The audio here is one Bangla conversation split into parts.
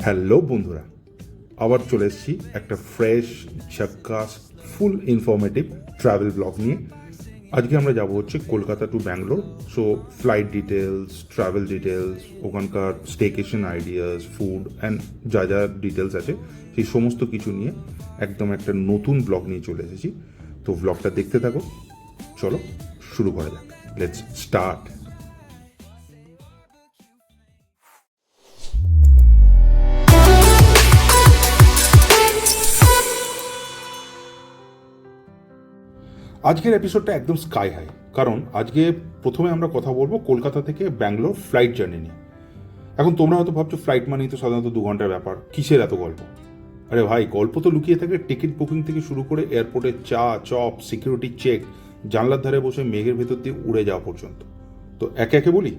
হ্যালো বন্ধুরা, আবার চলে এসেছি একটা ফ্রেশ ঝাক্কাস ফুল ইনফরমেটিভ ট্রাভেল ব্লগ নিয়ে। আজকে আমরা যাব হচ্ছে Kolkata to Bangalore. So flight details, travel details, ওখানকার স্টেকেশন আইডিয়াস, ফুড অ্যান্ড যা যা ডিটেলস আছে সেই সমস্ত কিছু নিয়ে একদম একটা নতুন ব্লগ নিয়ে চলে এসেছি। তো ব্লগটা দেখতে থাকো, চলো শুরু করা যাক। Let's start. আজকের এপিসোডটা একদম স্কাই হাই, কারণ আজকে প্রথমে আমরা কথা বলবো কলকাতা থেকে ব্যাঙ্গালোর ফ্লাইট জার্নি নিয়ে। এখন তোমরা হয়তো ভাবছো ফ্লাইট মানেই তো সাধারণত 2 ঘন্টার ব্যাপার, কিসের এত গল্প? আরে ভাই, গল্প তো লুকিয়ে থাকে টিকিট বুকিং থেকে শুরু করে এয়ারপোর্টে চা, চপ, সিকিউরিটি চেক, জানলার ধারে বসে মেঘের ভেতর দিয়ে উড়ে যাওয়া পর্যন্ত। তো একে একে বলি।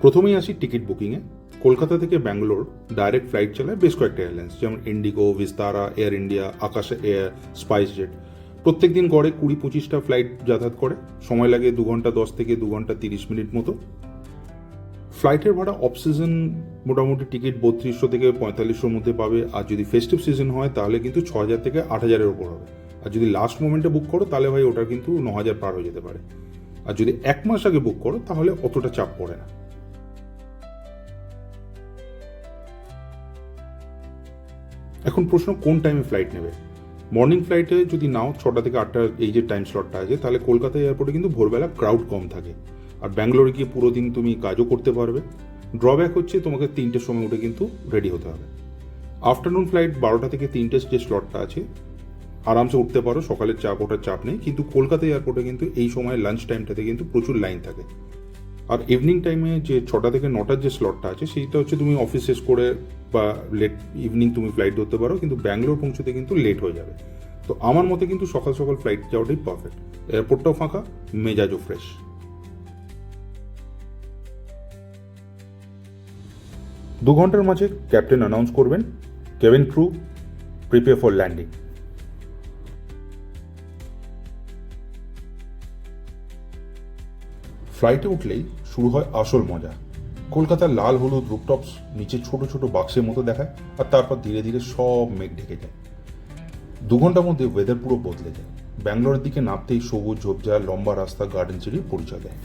প্রথমেই আসি টিকিট বুকিংয়ে। কলকাতা থেকে ব্যাঙ্গালোর ডাইরেক্ট ফ্লাইট চালায় বেশ কয়েকটা এয়ারলাইন্স, যেমন ইন্ডিগো, ভিস্তারা, এয়ার ইন্ডিয়া, আকাশ এয়ার, স্পাইস জেট। প্রত্যেক দিন গড়ে 20-25টা ফ্লাইট যাতায়াত করে। সময় লাগে 2 ঘন্টা 10 থেকে 2 ঘন্টা 30 মিনিট মতো। ফ্লাইটের ভাড়া অফ সিজন মোটামুটি টিকিট 3200 থেকে 4500-র মধ্যে পাবে। আর যদি ফেস্টিভ সিজন হয় তাহলে কিন্তু 6000 থেকে 8000-এর ওপর হবে। আর যদি লাস্ট মোমেন্টে বুক করো তাহলে ভাই ওটা কিন্তু 9000 পার হয়ে যেতে পারে। আর যদি 1 মাস আগে বুক করো তাহলে অতটা চাপ পড়ে না। এখন প্রশ্ন, কোন টাইমে ফ্লাইট নেবে? মর্নিং ফ্লাইটে যদি নাও 6টা থেকে 8টার এই যে টাইম স্লটটা আছে, তাহলে কলকাতা এয়ারপোর্টে কিন্তু ভোরবেলা ক্রাউড কম থাকে, আর ব্যাঙ্গালোরে গিয়ে পুরো দিন তুমি কাজও করতে পারবে। ড্রব্যাক হচ্ছে তোমাকে 3টের সময় উঠে কিন্তু রেডি হতে হবে। আফটারনুন ফ্লাইট 12টা থেকে 3টে যে স্লটটা আছে আরামসে উঠতে পারো, সকালের চাপ ওঠার চাপ নেই। কিন্তু কলকাতা এয়ারপোর্টে কিন্তু এই সময় লাঞ্চ টাইমটাতে কিন্তু প্রচুর লাইন থাকে। আর ইভিনিং টাইমে যে 6টা থেকে 9টার যে স্লটটা আছে সেইটা হচ্ছে তুমি অফিস শেষ করে বা লেট ইভিনিং তুমি ফ্লাইট ধরতে পারো, কিন্তু ব্যাঙ্গালোর পৌঁছতে কিন্তু লেট হয়ে যাবে। তো আমার মতে কিন্তু সকাল সকাল ফ্লাইট যাওয়াটাই পারফেক্ট। এয়ারপোর্টটাও ফাঁকা, মেজাজও ফ্রেশ। 2 ঘন্টার মাঝে ক্যাপ্টেন অ্যানাউন্স করবেন, cabin crew prepare for landing. ফ্লাইটে উঠলেই শুরু হয় আসল মজা। কলকাতার লাল হলুদ রুফটপস নিচে ছোট ছোট বাক্সের মতো দেখায়, আর তারপর ধীরে ধীরে সব মেঘ ঢেকে যায়। 2 ঘন্টার মধ্যে ওয়েদার পুরো বদলে যায়। ব্যাঙ্গালোরের দিকে নামতেই সবুজ ঝোপঝাড়, লম্বা রাস্তা, গার্ডেন সিটির পরিচয় দেয়।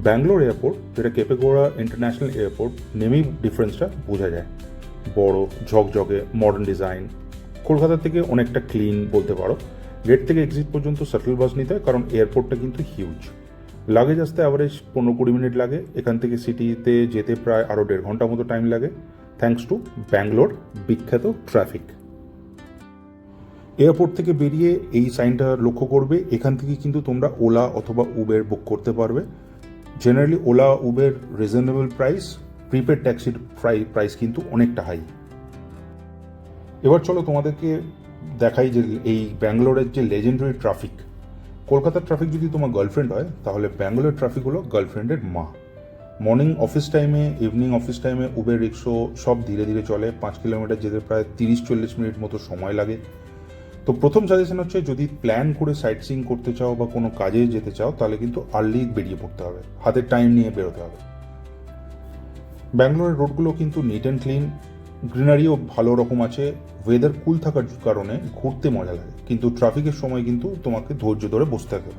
ব্যাঙ্গালোর এয়ারপোর্ট, যেটা কেপেগৌড়া ইন্টারন্যাশনাল এয়ারপোর্ট, নেমেই ডিফারেন্সটা বোঝা যায়। বড়, ঝকঝকে, মডার্ন ডিজাইন। কলকাতা থেকে অনেকটা ক্লিন বলতে পারো। গেট থেকে এক্সিট পর্যন্ত শাটল বাস নিতে হয়, কারণ এয়ারপোর্টটা কিন্তু হিউজ। লাগেজ আসতে অ্যাভারেজ 15-20 মিনিট লাগে। এখান থেকে সিটিতে যেতে প্রায় আরও 1.5 ঘন্টা মতো টাইম লাগে, থ্যাঙ্কস টু ব্যাঙ্গালোর বিখ্যাত ট্রাফিক। এয়ারপোর্ট থেকে বেরিয়ে এই সাইনটা লক্ষ্য করবে, এখান থেকে কিন্তু তোমরা ওলা অথবা উবের বুক করতে পারবে। Generally Ola Uber reasonable price, prepaid ট্যাক্সির প্রাইস কিন্তু অনেকটা হাই। এবার চলো তোমাদেরকে দেখাই যে এই ব্যাঙ্গালোরের যে লেজেন্ডারি ট্রাফিক। কলকাতার ট্রাফিক যদি তোমার গার্লফ্রেন্ড হয়, তাহলে ব্যাঙ্গালোর ট্রাফিক হলো গার্লফ্রেন্ডের মা। মর্নিং অফিস টাইমে, ইভিনিং অফিস টাইমে উবের, রিক্সো সব ধীরে ধীরে চলে। 5 কিলোমিটার যেতে প্রায় 30-40 মিনিট মতো সময় লাগে। তো প্রথম সাজেশন হচ্ছে, যদি প্ল্যান করে সাইট সিইং করতে চাও বা কোনো কাজে যেতে চাও, তাহলে কিন্তু আর্লি বেরিয়ে পড়তে হবে, হাতে টাইম নিয়ে বেরোতে হবে। ব্যাঙ্গালোরের রোডগুলো কিন্তু নিট অ্যান্ড ক্লিন, গ্রিনারিও ভালো রকম আছে। ওয়েদার কুল থাকার কারণে ঘুরতে মজা লাগে, কিন্তু ট্রাফিকের সময় কিন্তু তোমাকে ধৈর্য ধরে বসতে হবে।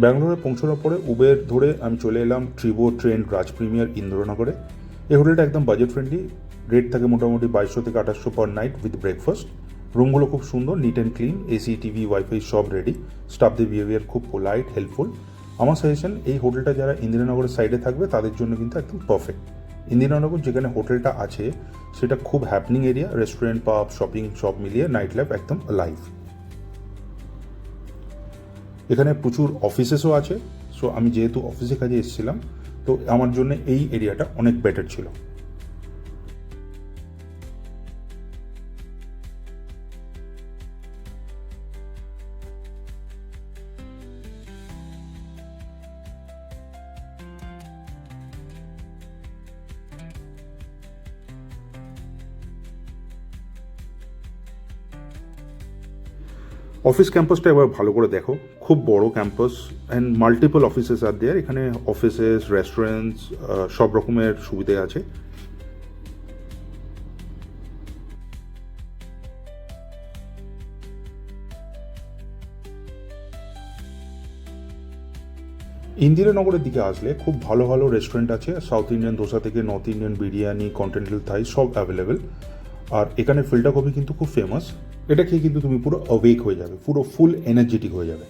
ব্যাঙ্গালোরে পৌঁছানোর পরে উবের ধরে আমি চলে এলাম ট্রিবো ট্রেন্ড রাজ প্রিমিয়ার ইন্দ্রনগরে। এই হোটেলটা একদম বাজেট ফ্রেন্ডলি। রেট থাকে মোটামুটি 2200 থেকে 2800 পার নাইট উইথ ব্রেকফাস্ট। রুমগুলো খুব সুন্দর, neat and clean, AC, TV, wifi সব রেডি। স্টাফদের বিহেভিয়ার খুব পোলাইট, হেল্পফুল। আমার সাজেশন, এই হোটেলটা যারা ইন্দিরানগরের সাইডে থাকবে তাদের জন্য কিন্তু একদম পারফেক্ট। ইন্দিরানগর যেখানে হোটেলটা আছে সেটা খুব হ্যাপনিং এরিয়া, রেস্টুরেন্ট, পাব, শপিং সব মিলিয়ে নাইট লাইফ একদম লাইভ। এখানে প্রচুর অফিসেসও আছে। সো আমি যেহেতু অফিসে কাজে এসেছিলাম, তো আমার জন্য এই এরিয়াটা অনেক বেটার ছিল। অফিস ক্যাম্পাসটা এবার ভালো করে দেখো, খুব বড় ক্যাম্পাস অ্যান্ড মাল্টিপল অফিসেস আর দেয়ার। এখানে অফিসেস, রেস্টুরেন্টস, সব রকমের সুবিধে আছে। ইন্দিরানগরের দিকে আসলে খুব ভালো ভালো রেস্টুরেন্ট আছে। সাউথ ইন্ডিয়ান দোসা থেকে নর্থ ইন্ডিয়ান বিরিয়ানি, কন্টিনেন্টাল থাই সব অ্যাভেলেবেল। আর এখানে ফিল্টার কফি কিন্তু খুব ফেমাস। এটা খেয়ে কিন্তু তুমি পুরো অওয়েক হয়ে যাবে, পুরো ফুল এনার্জেটিক হয়ে যাবে।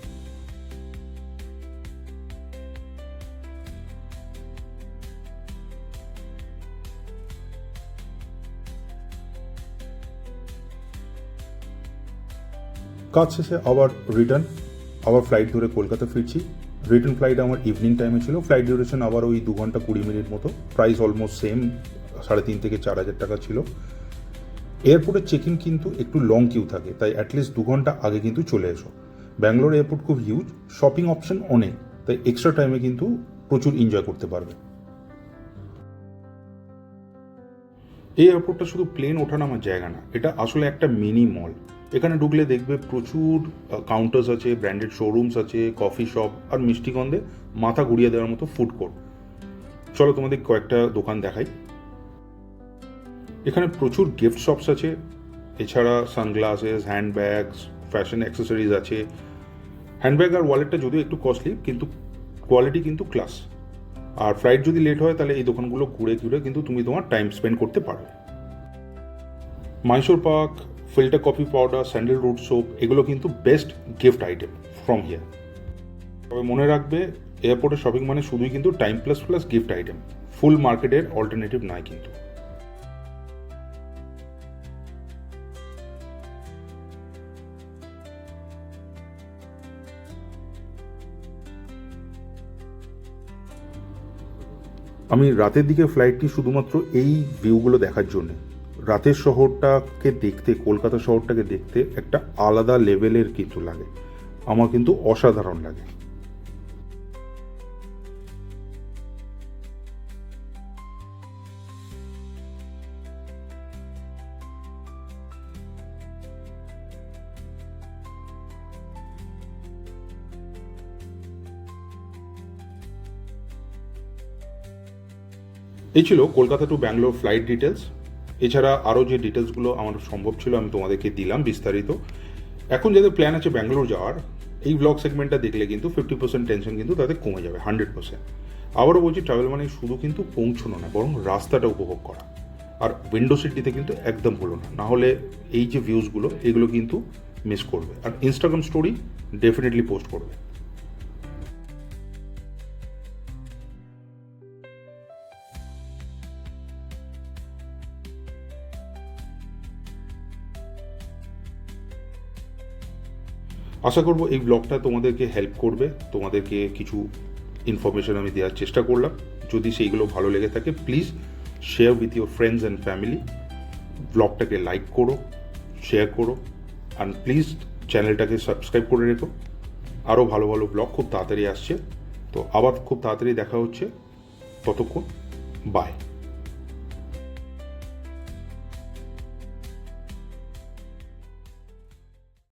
কাজ শেষে আবার রিটার্ন, আবার ফ্লাইট ধরে কলকাতা ফিরছি। রিটার্ন ফ্লাইট আমার ইভিনিং টাইমে ছিল। ফ্লাইট ডিউরেশন আবার ওই 2 ঘন্টা 20 মিনিট মতো। প্রাইস অলমোস্ট সেম, 3.5 থেকে 4,000 টাকা ছিল। এয়ারপোর্টের চেক ইন কিন্তু একটু লং কিউ থাকে, তাই অ্যাটলিস্ট 2 ঘন্টা আগে কিন্তু চলে এসো। ব্যাঙ্গালোর এয়ারপোর্ট খুব হিউজ, শপিং অপশন অনেক, তাই এক্সট্রা টাইমে কিন্তু প্রচুর এনজয় করতে পারবে। এই এয়ারপোর্টটা শুধু প্লেন ওঠানামার জায়গা না, এটা আসলে একটা মিনি মল। এখানে ঢুকলে দেখবে প্রচুর কাউন্টার্স আছে, ব্র্যান্ডেড শোরুমস আছে, কফি শপ আর মিষ্টিগন্ধে মাথা ঘুরিয়ে দেওয়ার মতো ফুড কোর্ট। চলো তোমাদের কয়েকটা দোকান দেখাই। এখানে প্রচুর গিফট শপস আছে, এছাড়া সানগ্লাসেস, হ্যান্ডব্যাগস, ফ্যাশন অ্যাক্সেসরিজ আছে। হ্যান্ডব্যাগ আর ওয়ালেটটা যদিও একটু কস্টলি, কিন্তু কোয়ালিটি কিন্তু ক্লাস। আর ফ্লাইট যদি লেট হয় তাহলে এই দোকানগুলো ঘুরে ঘুরে কিন্তু তুমি তোমার টাইম স্পেন্ড করতে পারো। Mysore pak, filter coffee powder, sandalwood soap, এগুলো কিন্তু best gift item from here. তবে মনে রাখবে, এয়ারপোর্টে শপিং মানে শুধুই কিন্তু time plus plus gift item, full মার্কেটের অল্টারনেটিভ নয় কিন্তু। আমি রাতের দিকে ফ্লাইটটি শুধুমাত্র এই ভিউগুলো দেখার জন্যে। রাতের শহরটাকে দেখতে, কলকাতা শহরটাকে দেখতে একটা আলাদা লেভেলের কিন্তু লাগে, আমার কিন্তু অসাধারণ লাগে। এই ছিল Kolkata to Bangalore flight details. এছাড়া আরও যে ডিটেলসগুলো আমার সম্ভব ছিল আমি তোমাদেরকে দিলাম বিস্তারিত। এখন যাদের প্ল্যান আছে ব্যাঙ্গালোর যাওয়ার, এই ব্লগ সেগমেন্টটা দেখলে কিন্তু 50% টেনশন কিন্তু তাদের কমে যাবে 100%। আবারও বলছি, ট্রাভেল মানে শুধু কিন্তু পৌঁছানো না, বরং রাস্তাটা উপভোগ করা। আর উইন্ডো সিট দিতে কিন্তু একদম ভুলো না, নাহলে এই যে ভিউজগুলো এগুলো কিন্তু মিস করবে। আর ইনস্টাগ্রাম স্টোরি ডেফিনেটলি পোস্ট করবে। আশা করব এই ব্লগটা তোমাদেরকে হেল্প করবে, তোমাদেরকে কিছু ইনফরমেশন আমি দেওয়ার চেষ্টা করলাম। যদি সেইগুলো ভালো লেগে থাকে, please share with your friends and family. ব্লগটাকে লাইক করো, শেয়ার করো, অ্যান্ড প্লিজ চ্যানেলটাকে সাবস্ক্রাইব করে রেখো। আরও ভালো ভালো ব্লগ খুব তাড়াতাড়ি আসছে, তো আবার খুব তাড়াতাড়ি দেখা হচ্ছে। ততক্ষণ বাই।